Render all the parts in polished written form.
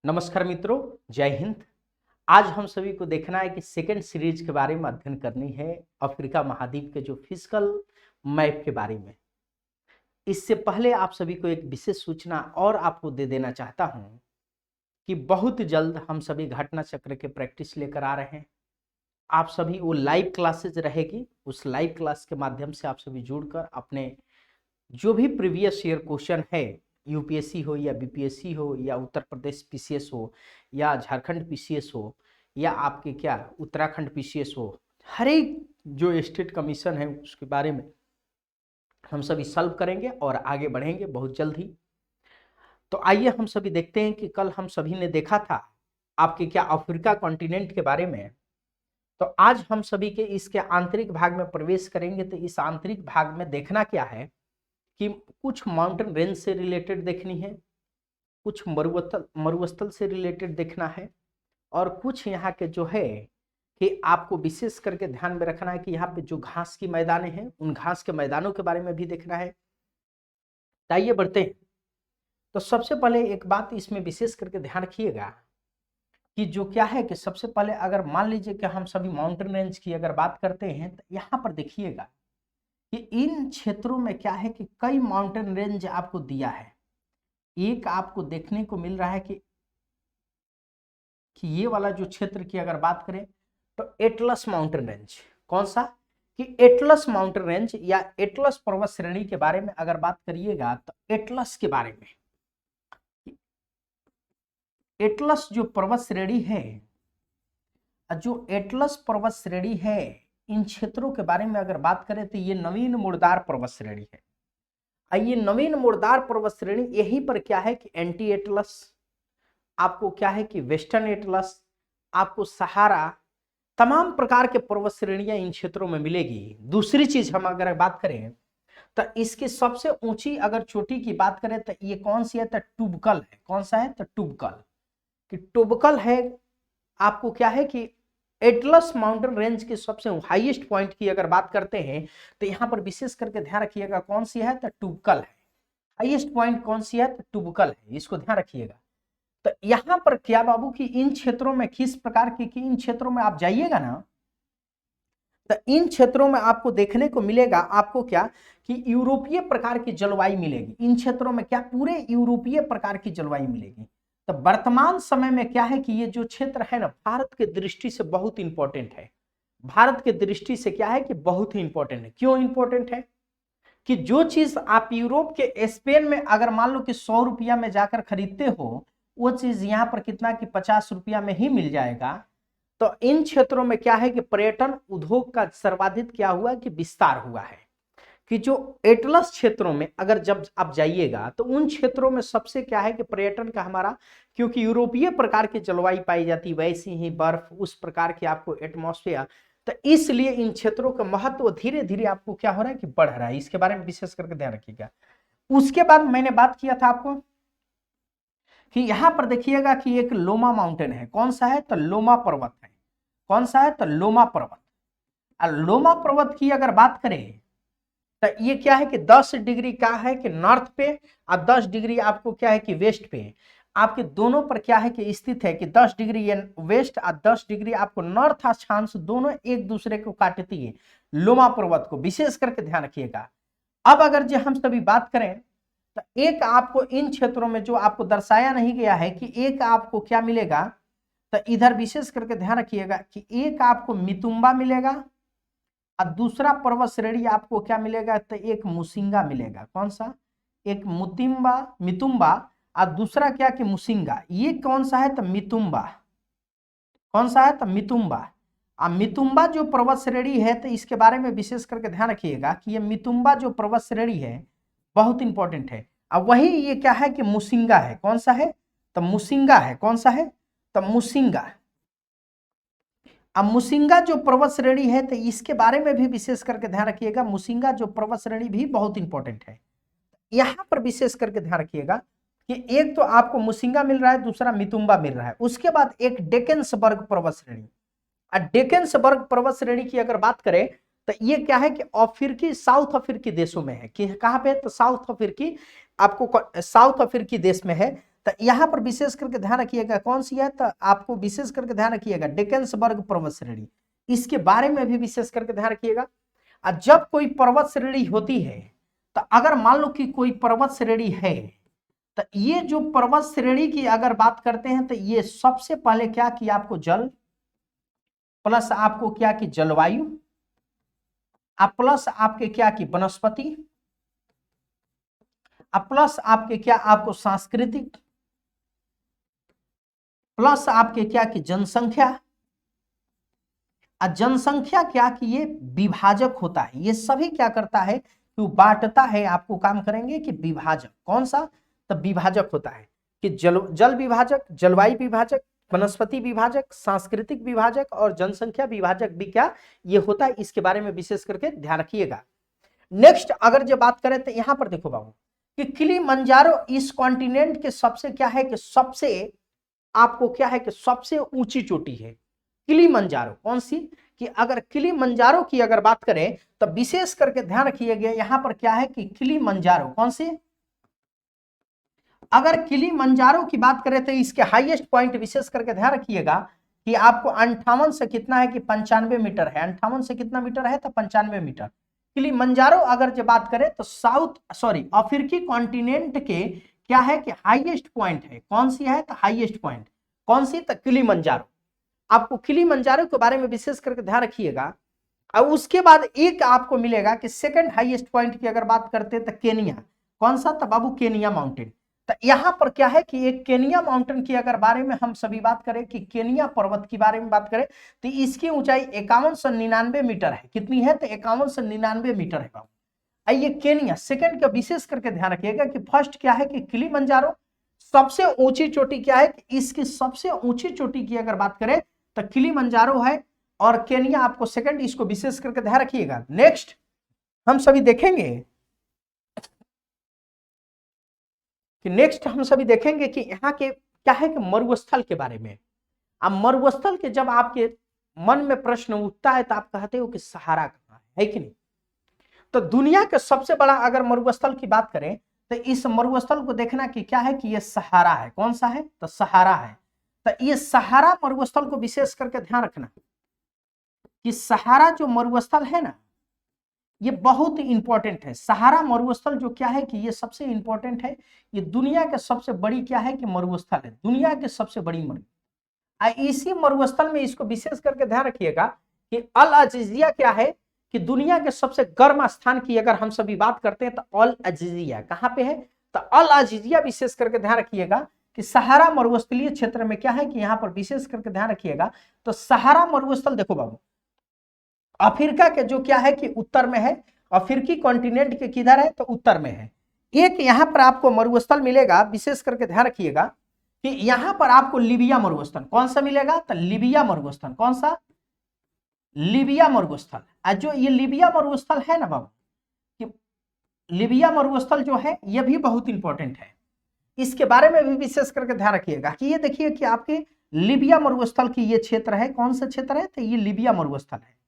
नमस्कार मित्रों, जय हिंद। आज हम सभी को देखना है कि सेकेंड सीरीज के बारे में अध्ययन करनी है अफ्रीका महाद्वीप के जो फिजिकल मैप के बारे में। इससे पहले आप सभी को एक विशेष सूचना और आपको दे देना चाहता हूं कि बहुत जल्द हम सभी घटना चक्र के प्रैक्टिस लेकर आ रहे हैं। आप सभी वो लाइव क्लासेज रहेगी, उस लाइव क्लास के माध्यम से आप सभी जुड़कर अपने जो भी प्रीवियस ईयर क्वेश्चन है, यूपीएससी हो या बीपीएससी हो या उत्तर प्रदेश पीसीएस हो या झारखंड पीसीएस हो या आपके क्या उत्तराखंड पीसीएस हो, हर एक जो स्टेट कमीशन है उसके बारे में हम सभी सॉल्व करेंगे और आगे बढ़ेंगे बहुत जल्द ही। तो आइए हम सभी देखते हैं कि कल हम सभी ने देखा था आपके क्या अफ्रीका कॉन्टिनेंट के बारे में। तो आज हम सभी के इसके आंतरिक भाग में प्रवेश करेंगे। तो इस आंतरिक भाग में देखना क्या है कि कुछ माउंटेन रेंज से रिलेटेड देखनी है, कुछ मरुस्थल से रिलेटेड देखना है और कुछ यहाँ के जो है कि आपको विशेष करके ध्यान में रखना है कि यहाँ पे जो घास की मैदाने हैं उन घास के मैदानों के बारे में भी देखना है। आइए बढ़ते हैं। तो सबसे पहले एक बात इसमें विशेष करके ध्यान रखिएगा कि जो क्या है कि सबसे पहले अगर मान लीजिए कि हम सभी माउंटेन रेंज की अगर बात करते हैं तो यहाँ पर देखिएगा कि इन क्षेत्रों में क्या है कि कई माउंटेन रेंज आपको दिया है। एक आपको देखने को मिल रहा है कि ये वाला जो क्षेत्र की अगर बात करें तो एटलस माउंटेन रेंज, कौन सा कि एटलस माउंटेन रेंज या एटलस पर्वत श्रेणी के बारे में अगर बात करिएगा तो एटलस के बारे में, एटलस जो पर्वत श्रेणी है, जो एटलस पर्वत श्रेणी है, इन क्षेत्रों के बारे में अगर बात करें तो ये नवीन मुर्दार पर्वत श्रेणी है। ये नवीन मुर्दार पर्वत श्रेणी यहीं पर क्या है कि एंटी एटलस, आपको क्या है कि वेस्टर्न एटलस, आपको सहारा, तमाम प्रकार के पर्वत श्रेणियां इन क्षेत्रों में मिलेगी। दूसरी चीज हम अगर बात करें तो इसकी सबसे ऊंची अगर चोटी की बात करें तो ये कौन सी है, तो टुबकल है। कौन सा है, तो टुबकल, कि टुबकल है। आपको क्या है कि एटलस माउंटेन रेंज के सबसे हाईएस्ट पॉइंट की अगर बात करते हैं तो यहां पर विशेष करके ध्यान रखिएगा कौन सी है, तो टुबकल है। हाईएस्ट पॉइंट कौन सी है, तो टुबकल है, इसको ध्यान रखिएगा। तो यहां पर क्या बाबू कि इन क्षेत्रों में किस प्रकार की इन क्षेत्रों में आप जाइएगा ना तो इन क्षेत्रों में आपको देखने को मिलेगा, आपको क्या कि यूरोपीय प्रकार की जलवायु मिलेगी। इन क्षेत्रों में क्या पूरे यूरोपीय प्रकार की जलवायु मिलेगी। तो वर्तमान समय में क्या है कि ये जो क्षेत्र है ना भारत के दृष्टि से बहुत इंपॉर्टेंट है। भारत के दृष्टि से क्या है कि बहुत ही इंपॉर्टेंट है। क्यों इंपॉर्टेंट है कि जो चीज आप यूरोप के स्पेन में अगर मान लो कि 100 रुपया में जाकर खरीदते हो, वो चीज यहाँ पर कितना कि 50 रुपया में ही मिल जाएगा। तो इन क्षेत्रों में क्या है कि पर्यटन उद्योग का सर्वाधिक क्या हुआ कि विस्तार हुआ है। कि जो एटलस क्षेत्रों में अगर जब आप जाइएगा तो उन क्षेत्रों में सबसे क्या है कि पर्यटन का हमारा, क्योंकि यूरोपीय प्रकार की जलवायु पाई जाती, वैसी ही बर्फ, उस प्रकार की आपको एटमॉस्फेयर, तो इसलिए इन क्षेत्रों का महत्व धीरे धीरे आपको क्या हो रहा है कि बढ़ रहा है। इसके बारे में विशेष करके ध्यान रखिएगा। उसके बाद मैंने बात किया था आपको कि यहां पर देखिएगा कि एक लोमा माउंटेन है। कौन सा है, तो लोमा पर्वत है। कौन सा है, तो लोमा पर्वत। लोमा पर्वत की अगर बात करें तो ये क्या है कि 10 डिग्री का है कि नॉर्थ पे और 10 डिग्री आपको क्या है कि वेस्ट पे, आपके दोनों पर क्या है कि स्थित है कि 10 डिग्री ये वेस्ट और 10 डिग्री आपको नॉर्थ अक्षांश, दोनों एक दूसरे को काटती है लोमा पर्वत को, विशेष करके ध्यान रखिएगा। अब अगर जो हम सभी बात करें तो एक आपको इन क्षेत्रों में जो आपको दर्शाया नहीं गया है कि एक आपको क्या मिलेगा, तो इधर विशेष करके ध्यान रखिएगा कि एक आपको मितुम्बा मिलेगा और दूसरा पर्वत श्रेणी आपको क्या मिलेगा, तो एक मुसिंगा मिलेगा। कौन सा, एक मुतिम्बा मितुम्बा और दूसरा क्या कि मुसिंगा। ये कौन सा है, तो मितुम्बा। कौन सा है, तो मितुम्बा। मितुम्बा जो पर्वत श्रेणी है तो इसके बारे में विशेष करके ध्यान रखिएगा कि ये मितुम्बा जो पर्वत श्रेणी है बहुत इंपॉर्टेंट है। अब वही ये क्या है कि मुसिंगा है। कौन सा है, तो मुसिंगा है। कौन सा है, तो मुसिंगा। अब मुसिंगा जो पर्वत श्रेणी है तो इसके बारे में भी विशेष करके ध्यान रखिएगा। मुसिंगा जो पर्वत श्रेणी भी बहुत इंपॉर्टेंट है। यहां पर विशेष करके ध्यान रखिएगा कि एक तो आपको मुसिंगा मिल रहा है, दूसरा मितुम्बा मिल रहा है। उसके बाद एक डेकेंसबर्ग पर्वत श्रेणी। डेकेंसबर्ग पर्वत श्रेणी की अगर बात करें तो ये क्या है कि अफ्रीकी, साउथ अफ्रीकी देशों में है। कि कहां पे, तो साउथ अफ्रीकी, आपको साउथ अफ्रीकी देश में है। तो तो यहाँ पर विशेष करके ध्यान रखिएगा कौन सी है, तो आपको विशेष करके ध्यान रखिएगा डेकेंसबर्ग पर्वत श्रेणी, इसके बारे में भी विशेष करके ध्यान रखिएगा। और जब कोई पर्वत श्रेणी होती है तो अगर मान लो कि कोई पर्वत श्रेणी है, तो ये जो पर्वत श्रेणी की अगर बात करते हैं तो ये सबसे पहले क्या कि आपको जल प्लस आपको क्या कि जलवायु प्लस आपके क्या कि वनस्पति प्लस आपके क्या आपको सांस्कृतिक प्लस आपके क्या कि जनसंख्या, जनसंख्या क्या कि ये विभाजक होता है, ये सभी क्या करता है कि बांटता है, आपको काम करेंगे कि विभाजक कौन सा, तो विभाजक होता है कि जल विभाजक, जलवायु विभाजक, वनस्पति विभाजक, सांस्कृतिक विभाजक और जनसंख्या विभाजक भी क्या ये होता है, इसके बारे में विशेष करके ध्यान रखिएगा। नेक्स्ट अगर जो बात करें तो यहां पर देखो बाबू कि किलिमंजारो इस कॉन्टिनेंट के सबसे क्या है कि सबसे आपको क्या है कि सबसे ऊंची चोटी है किलिमंजारो। कौन सी, कि अगर किलिमंजारो की अगर बात करें तो विशेष करके ध्यान रखिएगा यहां पर क्या है कि किलिमंजारो कौन सी, अगर किलिमंजारो की बात करें तो इसके हाईएस्ट पॉइंट विशेष करके ध्यान रखिएगा कि आपको 58 से कितना है कि 95 मीटर है, 58 से कितना मीटर है तो 95 मीटर। किलिमंजारो अगर जो बात करें तो अफ्रीकी कॉन्टिनेंट के क्या है कि हाईएस्ट पॉइंट है, कौन सी है तो हाईएस्ट पॉइंट कौन सी, तो किलिमंजारो। आपको किलिमंजारो के बारे में विशेष करके ध्यान रखिएगा। और उसके बाद एक आपको मिलेगा कि सेकंड हाईएस्ट पॉइंट की अगर बात करते हैं तो केनिया, कौन सा, तो बाबू केनिया माउंटेन। तो यहां पर क्या है कि एक केनिया माउंटेन की अगर बारे में हम सभी बात करें कि केनिया पर्वत की बारे में बात करें तो इसकी ऊंचाई 5199 मीटर है, कितनी है तो 5199 मीटर है बाबू। ये केनिया सेकंड का विशेष करके ध्यान रखिएगा कि फर्स्ट क्या है कि किलिमंजारो, सबसे ऊंची चोटी क्या है कि इसकी सबसे ऊंची चोटी की अगर बात करें तो किलिमंजारो है और केनिया आपको सेकंड, इसको विशेष करके ध्यान रखिएगा। नेक्स्ट हम सभी देखेंगे कि यहाँ के क्या है कि मरुस्थल के बारे में। अब मरुस्थल के जब आपके मन में प्रश्न उठता है तो आप कहते हो कि सहारा कहाँ है कि नहीं। तो दुनिया के सबसे बड़ा अगर मरुस्थल की बात करें तो इस मरुस्थल को देखना कि क्या है कि ये सहारा है, कौन सा है तो सहारा है। तो ये सहारा मरुस्थल को विशेष करके ध्यान रखना कि सहारा जो मरुस्थल है ना ये बहुत ही इंपॉर्टेंट है। सहारा मरुस्थल जो क्या है कि ये सबसे इंपॉर्टेंट है, ये दुनिया के सबसे बड़ी क्या है कि मरुस्थल है, दुनिया के सबसे बड़ी इसी मरुस्थल में इसको विशेष करके ध्यान रखिएगा कि अल अजीजिया क्या है कि दुनिया के सबसे गर्म स्थान की अगर हम सभी बात करते हैं तो अल अजीजिया कहां पे है, तो अल अजीजिया विशेष करके ध्यान रखिएगा कि सहारा मरुस्थलीय क्षेत्र में क्या है कि यहां पर विशेष करके ध्यान रखिएगा। तो सहारा मरुस्थल देखो बाबू अफ्रीका के जो क्या है कि उत्तर में है, अफ्रीकी कॉन्टिनेंट के किधर है तो उत्तर में है। एक यहां पर आपको मरुस्थल मिलेगा, विशेष करके ध्यान रखिएगा कि यहां पर आपको लीबिया मरुस्थल, कौन सा मिलेगा तो लीबिया मरुस्थल, कौन सा, लीबिया मरुस्थल। जो ये लीबिया मरुस्थल है ना बाबू, कि लीबिया मरुस्थल जो है ये भी बहुत इंपॉर्टेंट है, इसके बारे में भी विशेष करके ध्यान रखिएगा कि ये देखिए कि आपके लीबिया मरुस्थल की ये क्षेत्र है, कौन सा क्षेत्र है तो ये लीबिया मरुस्थल है।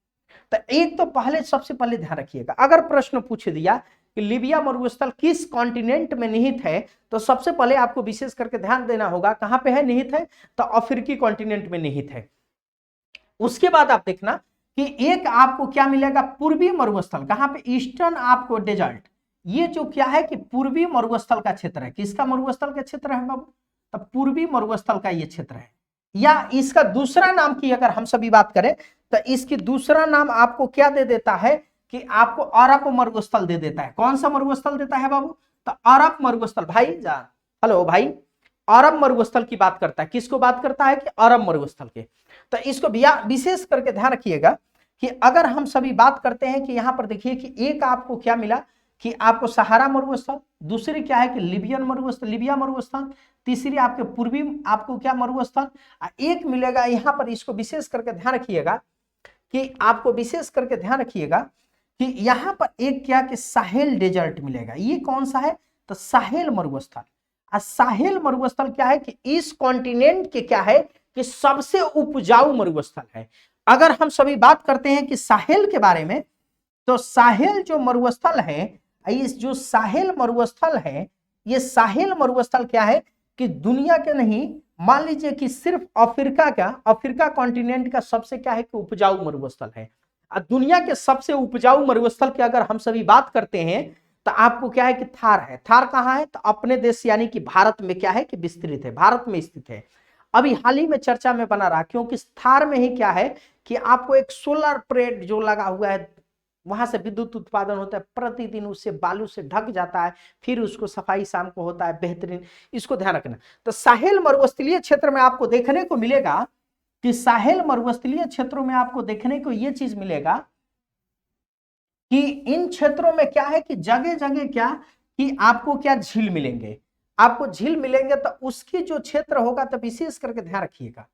तो एक तो पहले सबसे पहले ध्यान रखिएगा अगर प्रश्न पूछ दिया कि लीबिया मरुस्थल किस कॉन्टिनेंट में निहित है तो सबसे पहले आपको विशेष करके ध्यान देना होगा कहां पे है निहित है तो अफ्रीकी कॉन्टिनेंट में निहित है। उसके बाद आप देखना कि एक आपको क्या मिलेगा पूर्वी मरुस्थल, कहां पे, ईस्टर्न आपको डेजर्ट, ये जो क्या है कि पूर्वी मरुस्थल का क्षेत्र है, किसका मरुस्थल का क्षेत्र है बाबू तो पूर्वी मरुस्थल का ये क्षेत्र है। या इसका दूसरा नाम की अगर हम सभी बात करें तो इसकी दूसरा नाम आपको क्या दे देता है कि आपको अरब मरुस्थल दे देता है। कौन सा मरुस्थल देता है बाबू तो अरब मरुस्थल। भाई जान हेलो भाई, अरब मरुस्थल की बात करता है, किसको बात करता है कि अरब मरुस्थल के। तो इसको विशेष करके ध्यान रखिएगा कि अगर हम सभी बात करते हैं कि यहां पर देखिए कि एक आपको क्या मिला कि आपको सहारा मरुस्थल, दूसरी क्या है कि लीबियन मरुस्थल, लीबिया मरुस्थल, तीसरी आपके पूर्वी आपको क्या मरुस्थल, एक मिलेगा यहां पर, इसको विशेष करके ध्यान रखिएगा कि आपको विशेष करके ध्यान रखिएगा कि यहां पर एक क्या कि साहेल डेजर्ट मिलेगा। ये कौन सा है तो साहेल मरुस्थल। साहेल मरुस्थल क्या है कि इस कॉन्टिनेंट के क्या है कि सबसे उपजाऊ मरुस्थल है। अगर हम सभी बात करते हैं कि साहेल के बारे में तो साहेल जो मरुस्थल है, इस जो साहेल मरुस्थल है, ये साहेल मरुस्थल क्या है कि दुनिया के नहीं, मान लीजिए कि सिर्फ अफ्रीका कॉन्टिनेंट का सबसे क्या है कि उपजाऊ मरुस्थल है। दुनिया के सबसे उपजाऊ मरुस्थल की अगर हम सभी बात करते हैं तो आपको क्या है कि थार है। थार कहाँ है? तो अपने देश यानी कि भारत में क्या है कि विस्तृत है, भारत में स्थित है। अभी हाल ही में चर्चा में बना रहा, क्योंकि थार में ही क्या है कि आपको एक सोलर प्लेट जो लगा हुआ है, वहां से विद्युत उत्पादन होता है, प्रतिदिन उससे बालू से ढक जाता है, फिर उसको सफाई शाम को होता है, बेहतरीन। इसको ध्यान रखना। तो साहेल मरुस्थलीय क्षेत्र में आपको देखने को मिलेगा कि साहेल मरुस्थलीय क्षेत्रों में आपको देखने को यह चीज मिलेगा कि इन क्षेत्रों में क्या है कि जगह जगह क्या कि आपको क्या झील मिलेंगे, आपको झील मिलेंगे। तो उसकी जो क्षेत्र होगा तो विशेष करके ध्यान रखिएगा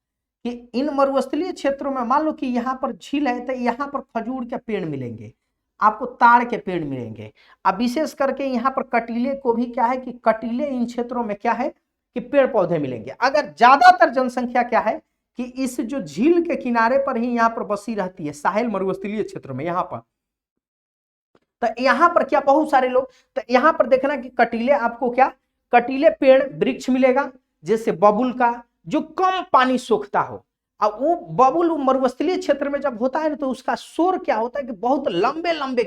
कि इन मरुस्थलीय क्षेत्रों में मान लो कि यहाँ पर झील है तो यहाँ पर खजूर के पेड़ मिलेंगे, आपको ताड़ के पेड़ मिलेंगे। अब विशेष करके यहाँ पर कटीले को भी क्या है कि कटीले इन क्षेत्रों में क्या है कि पेड़ पौधे मिलेंगे। अगर ज्यादातर जनसंख्या क्या है कि इस जो झील के किनारे पर ही यहाँ पर बसी रहती है, साहेल मरुस्थलीय क्षेत्र में यहाँ पर, तो यहाँ पर क्या बहुत सारे लोग, तो यहाँ पर देखना कि कटीले, आपको क्या कटीले पेड़ वृक्ष मिलेगा, जैसे बबुल का, जो कम पानी सोखता हो। अब वो बबुल मरुस्थलीय क्षेत्र में जब होता है ना तो उसका शोर क्या होता है कि बहुत लंबे लंबे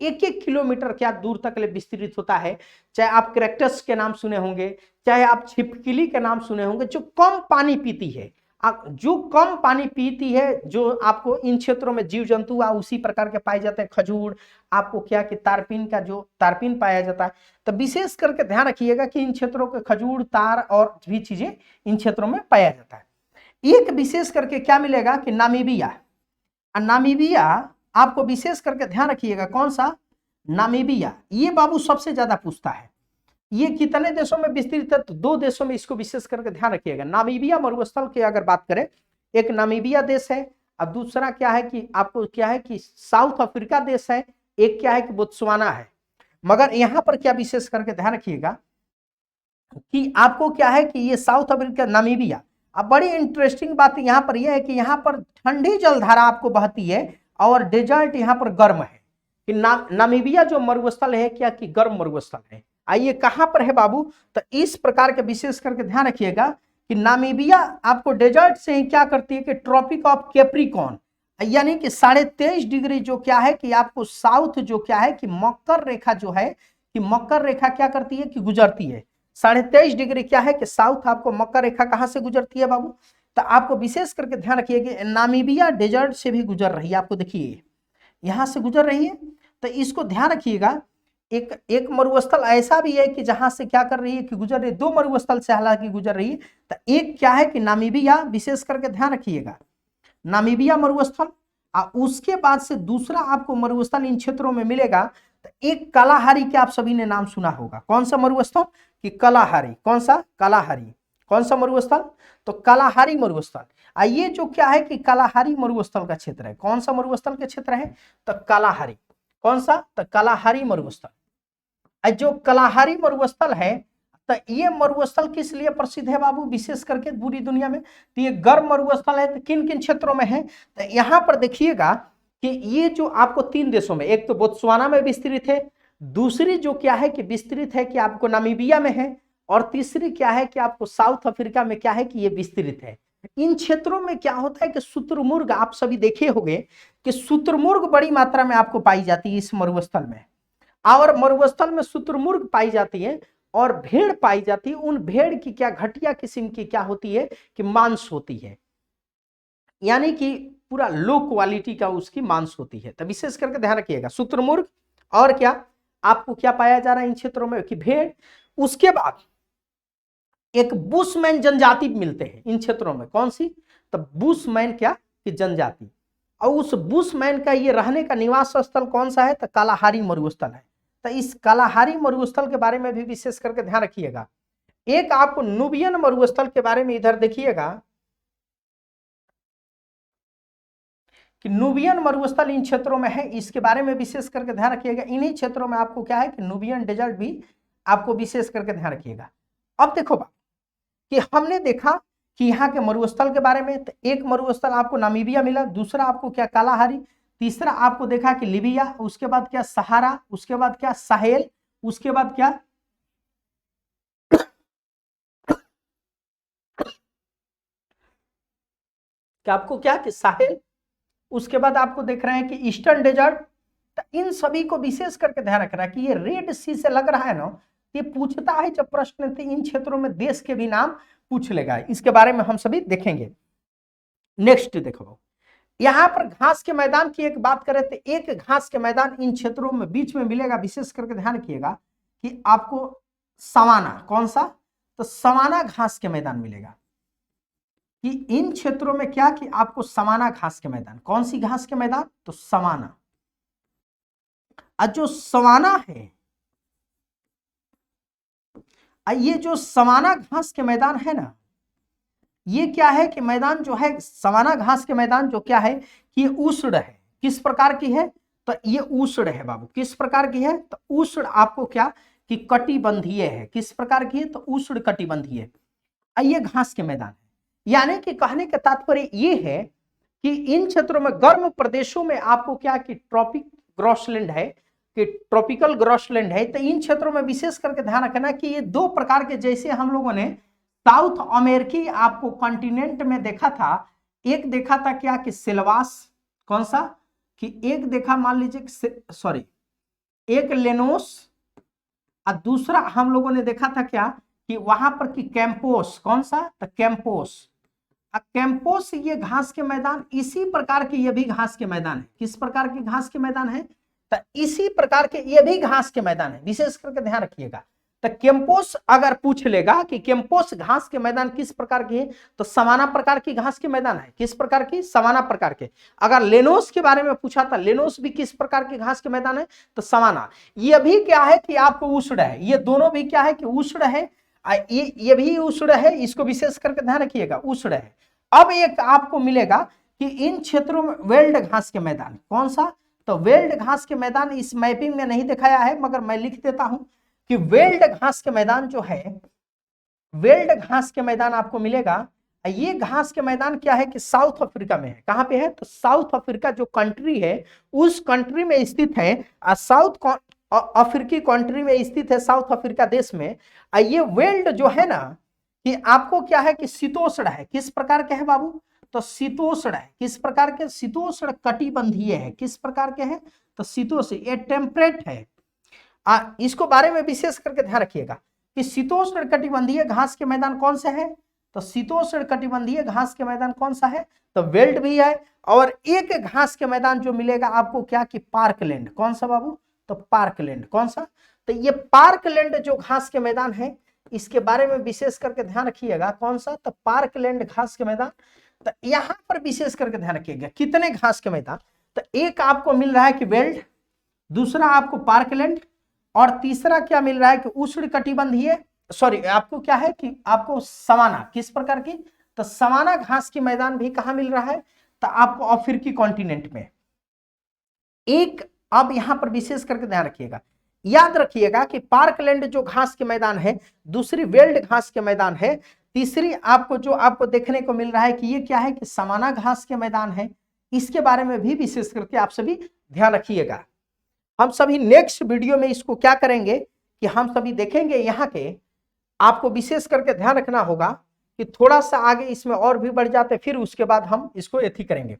1-1 किलोमीटर क्या दूर तक ले विस्तृत होता है। चाहे आप क्रैक्टस के नाम सुने होंगे, चाहे आप छिपकली के नाम सुने होंगे, जो कम पानी पीती है, जो कम पानी पीती है, जो आपको इन क्षेत्रों में जीव जंतु उसी प्रकार के पाए जाते हैं। खजूर, आपको क्या कि तारपीन का जो तारपीन पाया जाता है। तो विशेष करके ध्यान रखिएगा कि इन क्षेत्रों के खजूर, तार और भी चीजें इन क्षेत्रों में पाया जाता है। एक विशेष करके क्या मिलेगा कि नामीबिया, नामीबिया आपको विशेष करके ध्यान रखिएगा, कौन सा? नामीबिया। ये बाबू सबसे ज्यादा पूछता है, ये कितने देशों में विस्तृत है? तो 2 देशों में, इसको विशेष करके ध्यान रखिएगा। नामीबिया मरुस्थल की अगर बात करें, एक नामीबिया देश है और दूसरा क्या है कि आपको क्या है कि साउथ अफ्रीका देश है, एक क्या है कि बोत्सवाना है। मगर यहां पर क्या विशेष करके ध्यान रखिएगा कि आपको क्या है कि ये साउथ अफ्रीका, नामीबिया। अब बड़ी इंटरेस्टिंग बात यहां पर यह है कि यहां पर ठंडी जलधारा आपको बहती है और डेजर्ट यहां पर गर्म है। कि नामीबिया जो मरुस्थल है क्या कि गर्म मरुस्थल है। आइए कहां पर है बाबू? तो इस प्रकार के विशेष करके ध्यान रखिएगा कि नामीबिया आपको डेजर्ट से ही क्या करती है कि ट्रॉपिक ऑफ कैप्रिकॉर्न, यानी कि 23.5 डिग्री जो क्या है कि आपको साउथ जो क्या है कि मकर रेखा जो है कि मकर रेखा क्या करती है कि गुजरती है। 23.5 डिग्री क्या है कि साउथ आपको मकर रेखा कहां से गुजरती है बाबू? तो आपको विशेष करके ध्यान रखिए कि नामीबिया डेजर्ट से भी गुजर रही है, आपको देखिए यहां से गुजर रही है। तो इसको ध्यान रखिएगा। एक मरुस्थल ऐसा भी है कि जहां से क्या कर रही है कि गुजर रही है, 2 मरुस्थल से हालांकि गुजर रही है। तो एक क्या है कि नामीबिया, विशेष करके ध्यान रखिएगा, नामीबिया मरुस्थल। उसके बाद से दूसरा आपको मरुस्थल इन क्षेत्रों में मिलेगा। तो एक कलाहारी के आप सभी ने नाम सुना होगा, कौन सा मरुस्थल कि कलाहारी। कौन सा? कलाहारी। कौन सा मरुस्थल? तो कलाहारी मरुस्थल। ये जो क्या है कि कलाहारी मरुस्थल का क्षेत्र है, कौन सा मरुस्थल का क्षेत्र है? तो कलाहारी। कौन सा? तो कलाहारी मरुस्थल। जो कलाहारी मरुस्थल है, तो ये मरुस्थल किस लिए प्रसिद्ध है बाबू विशेष करके पूरी दुनिया में? तो ये गर्म मरुस्थल है। तो किन किन क्षेत्रों में है? तो यहां पर देखिएगा कि ये जो आपको 3 देशों में, एक तो बोत्सवाना में विस्तृत है, दूसरी जो क्या है कि विस्तृत है कि आपको नामीबिया में है, और तीसरी क्या है कि आपको साउथ अफ्रीका में क्या है कि ये विस्तृत है। इन क्षेत्रों में क्या होता है कि शुतुरमुर्ग, आप सभी देखे होंगे कि शुतुरमुर्ग बड़ी मात्रा में आपको पाई जाती है इस मरुस्थल में। और मरुस्थल में शुतुरमुर्ग पाई जाती है और भेड़ पाई जाती है। उन भेड़ की क्या घटिया किस्म की क्या होती है कि मांस होती है, यानी कि पूरा लो क्वालिटी का उसकी मांस होती है। तो विशेष करके ध्यान रखिएगा, शुतुरमुर्ग और क्या आपको क्या पाया जा रहा है इन क्षेत्रों में कि भेड़। उसके बाद एक बुशमैन जनजाति मिलते हैं इन क्षेत्रों में, कौन सी? तो बुशमैन क्या कि जनजाति। और उस बुशमैन का ये रहने का निवास स्थल कौन सा है? तो कालाहारी मरुस्थल है। तो इस कालाहारी मरुस्थल के बारे में भी विशेष करके ध्यान रखिएगा। एक आपको नुबियन मरुस्थल के बारे में इधर देखिएगा कि नुबियन मरुस्थल इन क्षेत्रों में है, इसके बारे में विशेष करके ध्यान रखिएगा। इन्हीं क्षेत्रों में आपको क्या है कि नुबियन डेजर्ट भी आपको विशेष करके ध्यान रखिएगा। अब देखो बात कि हमने देखा कि यहाँ के मरुस्थल के बारे में, तो एक मरुस्थल आपको नामीबिया मिला, दूसरा आपको क्या कालाहारी, तीसरा आपको देखा कि लीबिया, उसके बाद क्या सहारा, उसके बाद क्या साहेल, उसके बाद क्या कि आपको क्या कि साहेल, उसके बाद आपको देख रहे हैं कि ईस्टर्न डेजर्ट। तो इन सभी को विशेष करके ध्यान रखना कि ये रेड सी से लग रहा है ना, ये पूछता है जब प्रश्न थे इन क्षेत्रों में देश के भी नाम पूछ लेगा। इसके बारे में हम सभी देखेंगे। नेक्स्ट देखो, यहां पर घास के मैदान की एक बात करें तो एक घास के मैदान इन क्षेत्रों में बीच में मिलेगा। विशेष करके ध्यान रखिएगा कि आपको सवाना, कौन सा, तो सवाना घास के मैदान मिलेगा। कि इन क्षेत्रों में क्या कि आपको सवाना घास के मैदान, कौन सी घास के मैदान, तो सवाना। और जो सवाना है, ये जो सवाना घास के मैदान है ना, ये क्या है कि मैदान जो है सवाना घास के मैदान जो क्या है कि ये उष्ण है। किस प्रकार की है, तो ये उष्ण है बाबू। किस प्रकार की है, तो उष्ण आपको क्या कि कटिबंधीय है। किस प्रकार की है, तो उष्ण कटिबंधीय। ये घास के मैदान है। यानी कि कहने का तात्पर्य ये है कि इन क्षेत्रों में गर्म प्रदेशों में आपको क्या कि ट्रॉपिक ग्रॉसलैंड है, कि ट्रॉपिकल ग्रॉसलैंड है। तो इन क्षेत्रों में विशेष करके ध्यान रखना कि ये दो प्रकार के, जैसे हम लोगों ने साउथ अमेरिकी आपको कॉन्टिनेंट में देखा था, एक देखा था क्या कि सिलवास, कौन सा, कि एक देखा मान लीजिए सॉरी एक लेनोस, और दूसरा हम लोगों ने देखा था क्या कि वहां पर कि कैंपोस, कौन सा, तो कैंपोस। कैंपोस ये घास के मैदान, इसी प्रकार के ये भी घास के मैदान है। किस प्रकार के घास के मैदान है, तो इसी प्रकार के ये भी घास के मैदान है। विशेष करके ध्यान रखिएगा। तो कैंपोस अगर पूछ लेगा कि कैंपोस घास के मैदान किस प्रकार की है, तो सवाना प्रकार की घास के मैदान है। किस प्रकार की, सवाना प्रकार के। अगर लेनोस के बारे में पूछा था, लेनोस भी किस प्रकार के घास के मैदान है, तो सवाना। ये भी क्या है कि आपको उष्ण है। ये दोनों भी क्या है कि उष्ण है। ये भी उष्ण है, इसको विशेष करके ध्यान रखिएगा, उष्ण है। अब एक आपको मिलेगा कि इन क्षेत्रों में वेल्ड घास के मैदान, कौन सा, तो वेल्ड घास के मैदान इस मैपिंग में नहीं दिखाया है, मगर मैं लिख देता हूं कि वेल्ड घास के मैदान जो है, वेल्ड घास के मैदान आपको मिलेगा। ये घास के मैदान क्या है कि साउथ अफ्रीका में है। कहां पे है, तो साउथ अफ्रीका जो कंट्री है उस कंट्री में स्थित है। साउथ अफ्रीकी कंट्री में स्थित है, साउथ अफ्रीका देश में। ये वेल्ड जो है ना कि आपको क्या है कि शीतोष्ण है। किस प्रकार के है बाबू, तो शीतोष्ण है। किस प्रकार के, शीतोष्ण कटिबंधीय है। किस प्रकार के है, तो शीतोष्ण, ये टेम्परेट है। इसको बारे में विशेष करके ध्यान रखिएगा कि शीतोष्ण कटिबंधीय घास के मैदान कौन से है, तो शीतोष्ण कटिबंधीय घास के मैदान कौन सा है, तो वेल्ड भी है। और एक घास के मैदान जो मिलेगा आपको क्या कि पार्कलैंड, कौन सा बाबू, तो पार्कलैंड, कौन सा, तो ये पार्कलैंड जो घास के मैदान है, इसके बारे में विशेष करके ध्यान रखिएगा। कौन सा, तो पार्कलैंड घास के मैदान। तो यहां पर विशेष करके ध्यान रखिएगा कितने घास के मैदान, तो एक आपको मिल रहा है कि वेल्ड, दूसरा आपको पार्कलैंड, और तीसरा क्या मिल रहा है कि उष्ण कटिबंधीय, सॉरी आपको क्या है कि आपको सवाना। किस प्रकार की, तो सवाना घास के मैदान भी कहां मिल रहा है, तो आपको अफ्रीकी कॉन्टिनेंट में। एक अब यहां पर विशेष करके ध्यान रखिएगा, याद रखिएगा कि पार्कलैंड जो घास के मैदान है, दूसरी वेल्ड घास के मैदान है, तीसरी आपको जो आपको देखने को मिल रहा है कि ये क्या है कि सवाना घास के मैदान है। इसके बारे में भी विशेष करके आप सभी ध्यान रखिएगा। हम सभी नेक्स्ट वीडियो में इसको क्या करेंगे कि हम सभी देखेंगे यहाँ के, आपको विशेष करके ध्यान रखना होगा कि थोड़ा सा आगे इसमें और भी बढ़ जाते, फिर उसके बाद हम इसको एथी करेंगे।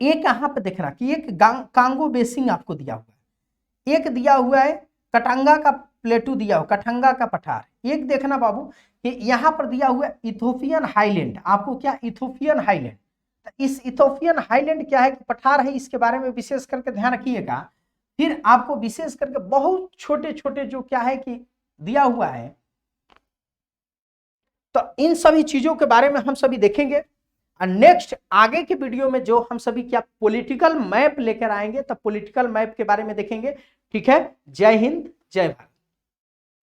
एक यहाँ पे देखना कि एक कांगो बेसिन आपको दिया हुआ है, एक दिया हुआ है कटंगा का प्लेटू दिया हुआ, कटंगा का पठार। एक देखना बाबू कि यहाँ पर दिया हुआ इथोपियन हाईलैंड, आपको क्या, इथोपियन हाईलैंड। इस इथोपियन हाईलैंड क्या है कि पठार है, इसके बारे में विशेष करके ध्यान रखिएगा। फिर आपको विशेष करके बहुत छोटे छोटे जो क्या है कि दिया हुआ है, तो इन सभी चीजों के बारे में हम सभी देखेंगे। और नेक्स्ट आगे के वीडियो में जो हम सभी क्या पॉलिटिकल मैप लेकर आएंगे, तब पॉलिटिकल मैप के बारे में देखेंगे। ठीक है, जय हिंद, जय भारत।